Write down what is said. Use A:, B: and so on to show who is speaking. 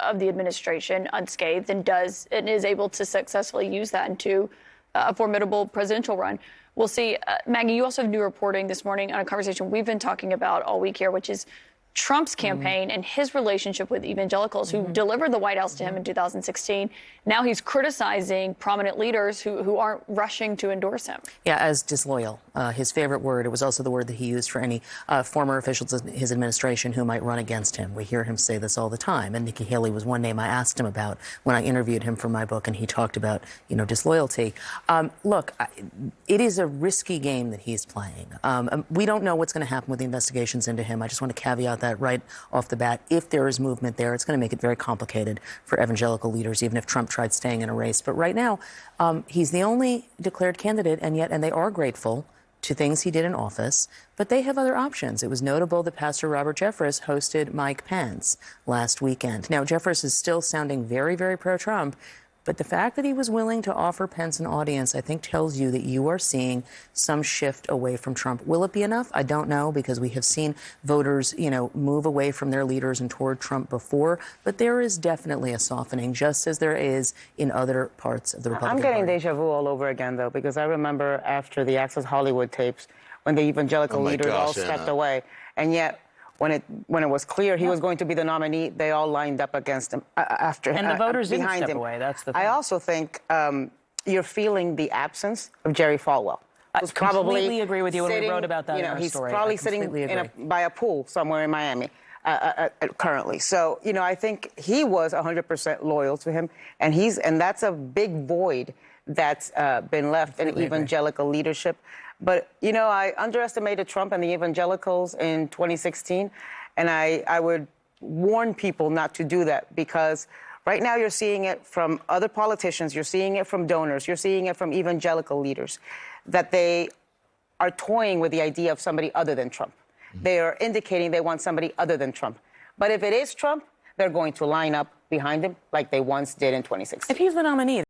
A: of the administration unscathed and is able to successfully use that into a formidable presidential run. We'll see. Maggie, you also have new reporting this morning on a conversation we've been talking about all week here, which is Trump's campaign and his relationship with evangelicals who delivered the White House to him in 2016. Now he's criticizing prominent leaders who aren't rushing to endorse him.
B: Yeah, as disloyal. His favorite word. It was also the word that he used for any former officials in his administration who might run against him. We hear him say this all the time. And Nikki Haley was one name I asked him about when I interviewed him for my book, and he talked about, disloyalty. Look, it is a risky game that he's playing. We don't know what's going to happen with the investigations into him. I just want to caveat that right off the bat. If there is movement there, it's going to make it very complicated for evangelical leaders, even if Trump tried staying in a race. But right now, he's the only declared candidate, and they are grateful to things he did in office, but they have other options. It was notable that Pastor Robert Jeffress hosted Mike Pence last weekend. Now, Jeffress is still sounding very, very pro-Trump, but the fact that he was willing to offer Pence an audience, I think, tells you that you are seeing some shift away from Trump. Will it be enough? I don't know, because we have seen voters, move away from their leaders and toward Trump before. But there is definitely a softening, just as there is in other parts of the Republican Party.
C: I'm getting deja vu all over again, though, because I remember after the Access Hollywood tapes, when the evangelical leaders all stepped away, and yet when it was clear he was going to be the nominee, they all lined up against him after.
D: And the voters didn't
C: behind
D: step
C: him.
D: away. That's the thing.
C: I also think you're feeling the absence of Jerry Falwell.
D: I completely agree with you when we wrote about that in our story.
C: He's probably sitting by a pool somewhere in Miami currently. So, I think he was 100% loyal to him, and that's a big void that's been left in evangelical leadership. But, I underestimated Trump and the evangelicals in 2016, and I would warn people not to do that, because right now you're seeing it from other politicians, you're seeing it from donors, you're seeing it from evangelical leaders, that they are toying with the idea of somebody other than Trump. They are indicating they want somebody other than Trump. But if it is Trump, they're going to line up behind him like they once did in 2016.
D: If he's the nominee,